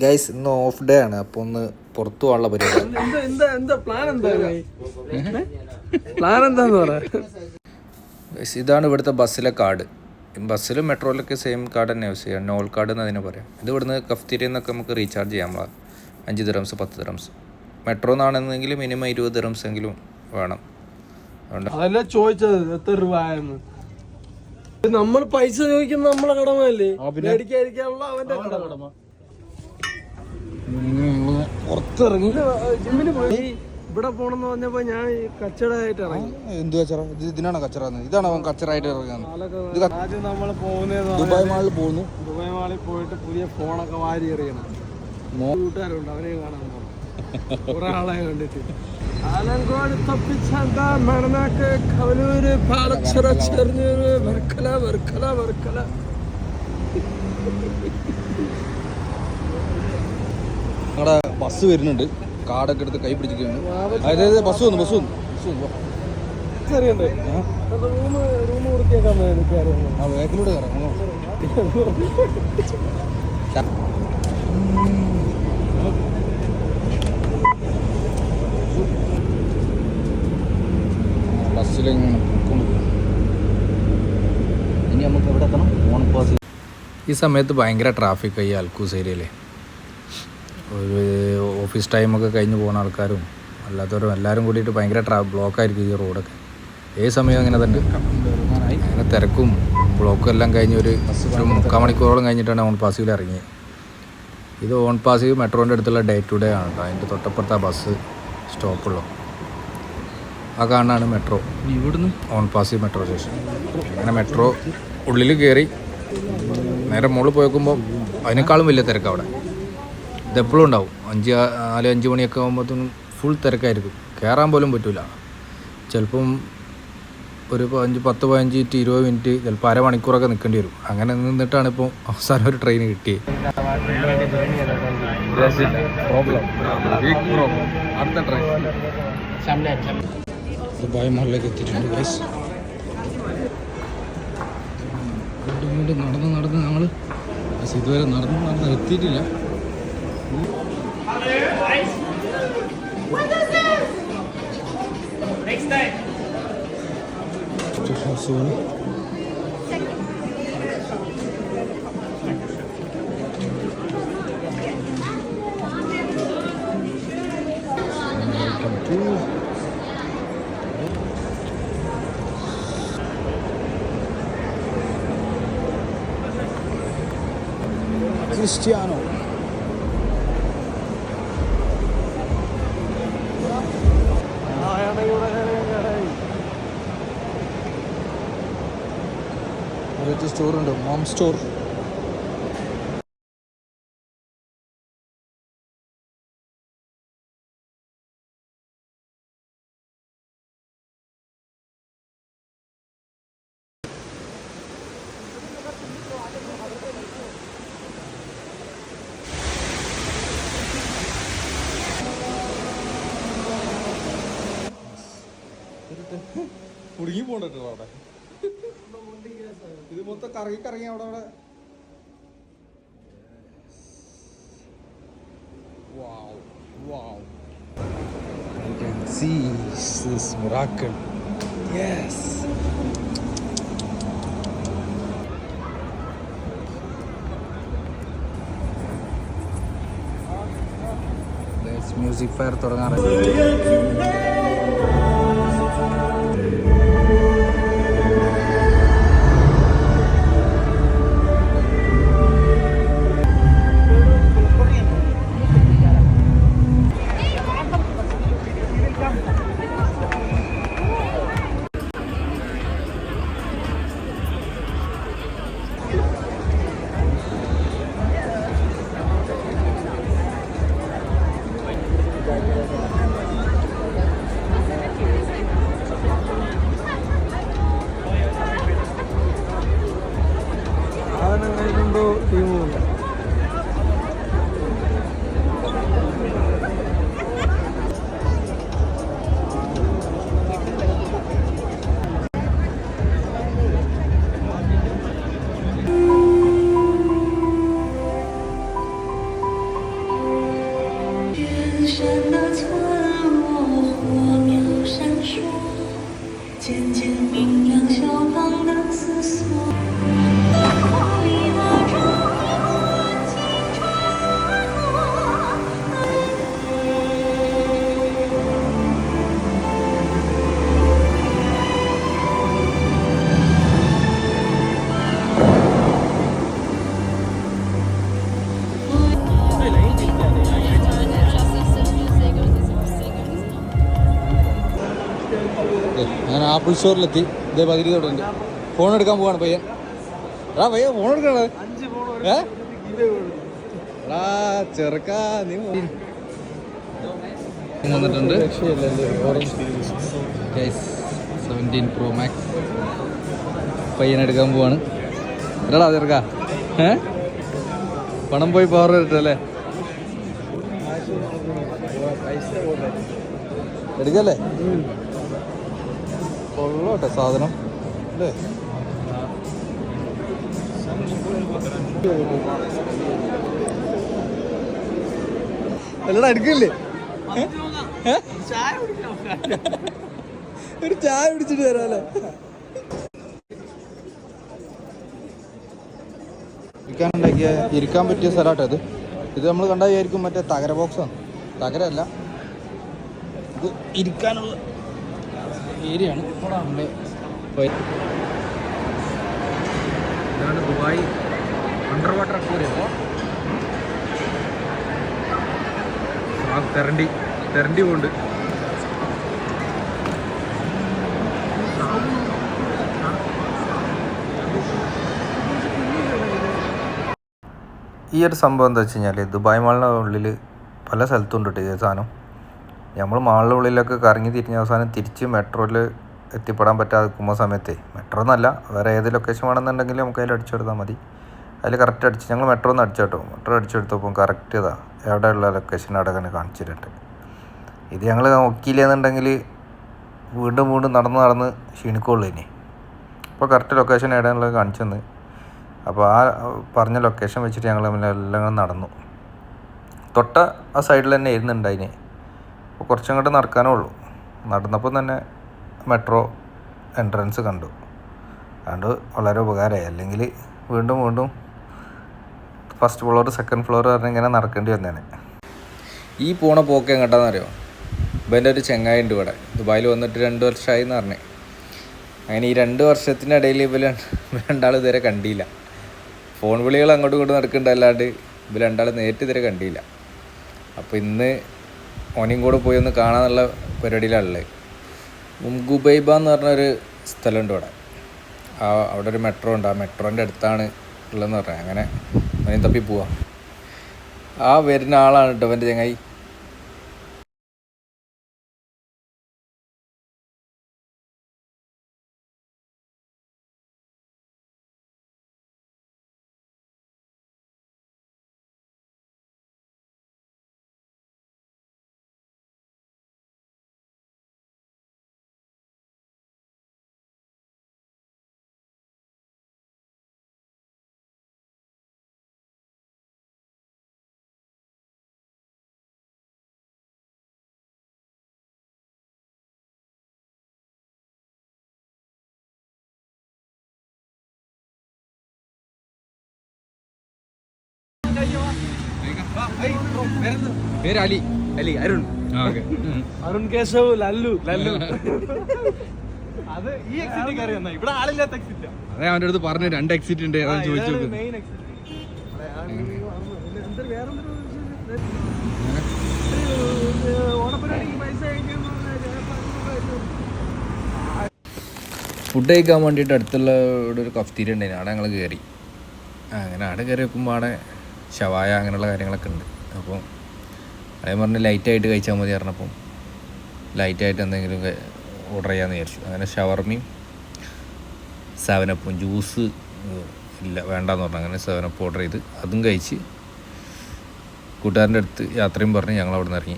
Guys ഇന്ന് off day ആണ്, അപ്പോൾ ഒന്ന് പുറത്തു പോകാനുള്ള പരിപാടി. ഇതാണ് ഇവിടുത്തെ ബസ്സിലെ കാർഡ്. ബസ്സിലും മെട്രോയിലൊക്കെ സെയിം കാർഡ് തന്നെ യൂസ് ചെയ്യാം, നോൾ കാർഡ് എന്ന് അതിനെ പറയാം. ഇത് ഇവിടുന്ന് കഫ്തീരിയിൽ നിന്നൊക്കെ നമുക്ക് റീചാർജ് ചെയ്യാം. 5 ദിറംസ് 10 ദിറംസ്. മെട്രോ എന്നാണെന്നെങ്കിൽ മിനിമം 20 ദിറംസ് എങ്കിലും വേണം. അതല്ല ചോദിച്ചത് എത്ര രൂപയെന്ന്. നമ്മൾ പൈസ ചോദിക്കുന്നത് നമ്മളെ കടമല്ലേ, മേടിക്കാതിരിക്കാനുള്ള അവന്റെ കടമ. പുറത്തിറങ്ങി ജിമ്മിന് പോയി ഇവിടെ പോണെന്ന് പറഞ്ഞപ്പോ ഞാൻ കച്ചവടമായിട്ട് ഇറങ്ങി. എന്ത് കച്ചറ? ഇതിനാണ് കച്ചറ? ഇതാണ് അവൻ കച്ചറായിട്ട് ഇറങ്ങുന്നത്. ആദ്യം നമ്മൾ പോകുന്നത് ദുബായ് മാളിൽ പോകുന്നു. ദുബായ് മാളിൽ പോയിട്ട് പുതിയ ഫോണൊക്കെ വാരി എറിയണം. കൂട്ടുകാരുണ്ട്, അവരെ കാണാൻ പോകണം. കുറെ ആളെ കണ്ടിട്ട് ആലങ്കോട് തപ്പിച്ചന്ത മണനാക്ക് കവലൂര് പാലച്ചിറ ചെറിഞ്ഞൂര് വർക്കല വർക്കല വർക്കല. ഞങ്ങളുടെ ബസ് വരുന്നുണ്ട്, കാർഡൊക്കെ എടുത്ത് കൈ പിടിച്ചിരിക്കുകയാണ്. അതായത് ബസ് വന്നു ചെറിയുണ്ട് റൂം വൃത്തിയാക്കാൻ വേഗത്തിലൂടെ കയറാം. ബസ്സിലിങ്ങനെ ഇനി നമുക്ക് എവിടെ എത്തണം? ഓണപ്പാസ്. ഈ സമയത്ത് ഭയങ്കര ട്രാഫിക് ഈ അൽക്കൂസ് ഏരിയയിലെ. ഒരു ഓഫീസ് ടൈമൊക്കെ കഴിഞ്ഞ് പോകുന്ന ആൾക്കാരും അല്ലാത്തവരും എല്ലാവരും കൂടിയിട്ട് ഭയങ്കര ബ്ലോക്കായിരിക്കും ഈ റോഡൊക്കെ. ഏത് സമയം അങ്ങനെ തന്നെ അങ്ങനെ തിരക്കും ബ്ലോക്കും എല്ലാം കഴിഞ്ഞ് ഒരു 3/4 മണിക്കൂറോളം കഴിഞ്ഞിട്ടാണ് ഓൺ പാസിൽ ഇറങ്ങിയത്. ഇത് ഓൺ പാസ് മെട്രോൻ്റെ അടുത്തുള്ള ഡേ ടു ഡേ ആണ് കേട്ടോ. അതിൻ്റെ തൊട്ടപ്പുറത്ത് ബസ് സ്റ്റോപ്പുള്ളൂ. ആ കാണാനാണ് മെട്രോ. ഇവിടുന്ന് ഓൺ പാസ് മെട്രോ സ്റ്റേഷൻ. അങ്ങനെ മെട്രോ ഉള്ളിൽ കയറി നേരെ മുകളിൽ പോയേക്കുമ്പോൾ അതിനേക്കാളും വലിയ തിരക്ക് അവിടെ. ഇതെപ്പോഴും ഉണ്ടാവും. 4-5 മണിയൊക്കെ ആകുമ്പോഴത്തേനും ഫുൾ തിരക്കായിരിക്കും. കയറാൻ പോലും പറ്റില്ല. ചിലപ്പം ഒരു 10-15-20 മിനിറ്റ്, ചിലപ്പോൾ അരമണിക്കൂറൊക്കെ നിൽക്കേണ്ടി വരും. അങ്ങനെ നിന്നിട്ടാണ് ഇപ്പോൾ അവസാനം ഒരു ട്രെയിൻ കിട്ടിയത്. അടുത്ത ട്രെയിൻ ദുബായ് മാളിലേക്ക് എത്തിയിട്ടുണ്ട് ഗൈസ്. വീണ്ടും നടന്ന് ഞങ്ങൾ ഇതുവരെ നടന്ന് എത്തിയിട്ടില്ല. Cristiano. സ്റ്റോറുണ്ട്, മോം സ്റ്റോർ. കുടുങ്ങി പോണ്ടോ അവിടെ. ഇത് മൊത്തം കറങ്ങി അവിടെ. Wow. You can see this miracle. Yes. Let's music fair തുടങ്ങാറ്. അങ്ങനെ ആപ്പിൾ സ്റ്റോറിലെത്തി. ഇതേ പകുതി തൊട്ടുണ്ട്. ഫോൺ എടുക്കാൻ പോവാണ് പയ്യൻ. എടാ പയ്യ ഫോൺ എടുക്കണത് എടാ ചെറുക്കാ നീ വന്നിട്ടുണ്ട്. 17 Pro Max പയ്യൻ എടുക്കാൻ പോവാണ്. എടാ ചെറുക്കാ പണം പോയി പവർ വരട്ടല്ലേ എടുക്കല്ലേ? കൊള്ളോട്ടെ സാധനം അല്ലേ? അല്ലടാ എടുക്കില്ലേ? ഒരു ചായ പിടിച്ചിട്ട് തരാല്ലേ? ഇരിക്കാനുണ്ടാക്കിയ ഇരിക്കാൻ പറ്റിയ സ്ഥലമാട്ടോ ഇത്. ഇത് നമ്മൾ കണ്ടാൽ വിചാരിക്കും മറ്റേ തകര ബോക്സാണ്. തകരല്ല, ഇത് ഇരിക്കാനുള്ള ഏരിയയാണ്. ഇതാണ് ദുബായ് അണ്ടർ വാട്ടർ അക്വേറിയം. തെരണ്ടി കൊണ്ട് ഈ ഒരു സംഭവം എന്താ വെച്ച് കഴിഞ്ഞാൽ ദുബായ് മാളിൻ്റെ ഉള്ളിൽ പല സ്ഥലത്തും ഉണ്ട് ഈ സാധനം. നമ്മൾ മാളിൻ്റെ ഉള്ളിലൊക്കെ കറങ്ങി തിരിഞ്ഞ അവസാനം തിരിച്ച് മെട്രോയിൽ എത്തിപ്പെടാൻ പറ്റാതെ നിൽക്കുമ്പോൾ സമയത്തെ മെട്രോ എന്നല്ല വേറെ ഏത് ലൊക്കേഷൻ വേണമെന്നുണ്ടെങ്കിൽ നമുക്ക് അതിൽ അടിച്ചെടുത്താൽ മതി. അതിൽ കറക്റ്റ് അടിച്ച് ഞങ്ങൾ മെട്രോ ഒന്ന് അടിച്ചോട്ടോ. മെട്രോ അടിച്ചെടുത്തപ്പോൾ കറക്റ്റ് ഇതാ എവിടെയുള്ള ലൊക്കേഷൻ അവിടെ തന്നെ കാണിച്ചിട്ടുണ്ട്. ഇത് ഞങ്ങൾ നോക്കിയില്ലെന്നുണ്ടെങ്കിൽ വീണ്ടും നടന്ന് ക്ഷീണിക്കുള്ളൂ ഇനി. അപ്പോൾ കറക്റ്റ് ലൊക്കേഷൻ എവിടെയുള്ളത് കാണിച്ചു തന്ന്. അപ്പോൾ ആ പറഞ്ഞ ലൊക്കേഷൻ വെച്ചിട്ട് ഞങ്ങൾ എല്ലാം നടന്നു. തൊട്ട ആ സൈഡിൽ തന്നെ ഇരുന്നുണ്ട് അതിന്. അപ്പോൾ കുറച്ചങ്ങോട്ട് നടക്കാനേ ഉള്ളൂ. നടന്നപ്പോൾ തന്നെ മെട്രോ എൻട്രൻസ് കണ്ടു. അതുകൊണ്ട് വളരെ ഉപകാരമായി. അല്ലെങ്കിൽ വീണ്ടും ഫസ്റ്റ് ഫ്ലോർ സെക്കൻഡ് ഫ്ലോർ പറഞ്ഞ് ഇങ്ങനെ നടക്കേണ്ടി വന്നേനെ. ഈ പോണ പോക്ക് എങ്ങോട്ടാണെന്നറിയോ? ഇവൻ്റെ ഒരു ചെങ്ങായി ഉണ്ട് ഇവിടെ. ദുബായിൽ വന്നിട്ട് 2 വർഷമായി എന്ന് പറഞ്ഞേ. അങ്ങനെ ഈ 2 വർഷത്തിനിടയിൽ ഇവർ രണ്ടാൾ ഇതുവരെ കണ്ടില്ല. ഫോൺ വിളികൾ അങ്ങോട്ടും ഇങ്ങോട്ടും നടക്കുന്നുണ്ടല്ലാണ്ട് ഇവർ രണ്ടാൾ നേരിട്ട് ഇതുവരെ കണ്ടില്ല. അപ്പോൾ ഇന്ന് ഓനെയും കൂടെ പോയി ഒന്ന് കാണാനുള്ള പരിപാടിയിലാണുള്ളത്. ഗുബൈബ എന്ന് പറഞ്ഞൊരു സ്ഥലമുണ്ട് ഇവിടെ. അവിടെ ഒരു മെട്രോ ഉണ്ട്. ആ മെട്രോൻ്റെ അടുത്താണ് ഉള്ളതെന്ന് പറഞ്ഞാൽ അങ്ങനെ അവനെ തപ്പി പോവാം. ആ വരുന്ന ആളാണ് കേട്ടോ അവൻ്റെ ചങ്ങായി. പേര് അലി അരുൺ. അരുൺ കേശവ് ലല്ലു അത് ഈ എക്സിറ്റ് കയറി വന്നാ ഇവിടെ ആളില്ലാത്ത എക്സിറ്റ്. അതെ അവൻ്റെ അടുത്ത് പറഞ്ഞു 2 എക്സിറ്റ് ഉണ്ട് ചോദിച്ചു. ഫുഡ് കഴിക്കാൻ വേണ്ടിയിട്ട് അടുത്തുള്ള ഇവിടെ ഒരു കഫ്തീരി ഉണ്ടായിരുന്നു. അവിടെ ഞങ്ങൾ കയറി. അങ്ങനെ അവിടെ കയറി വെക്കുമ്പോൾ അവിടെ ഷവായ അങ്ങനെയുള്ള കാര്യങ്ങളൊക്കെ ഉണ്ട്. അപ്പോൾ അതേ പറഞ്ഞ് ലൈറ്റായിട്ട് കഴിച്ചാൽ മതി പറഞ്ഞപ്പം ലൈറ്റായിട്ട് എന്തെങ്കിലും ഓർഡർ ചെയ്യാമെന്ന് വിചാരിച്ചു. അങ്ങനെ ഷവർമയും 7up ജ്യൂസ് ഇല്ല വേണ്ടാന്ന് പറഞ്ഞു. അങ്ങനെ 7up ഓർഡർ ചെയ്ത് അതും കഴിച്ച് കൂട്ടുകാരൻ്റെ അടുത്ത് യാത്രയും പറഞ്ഞ് ഞങ്ങൾ അവിടെ നിന്ന് ഇറങ്ങി.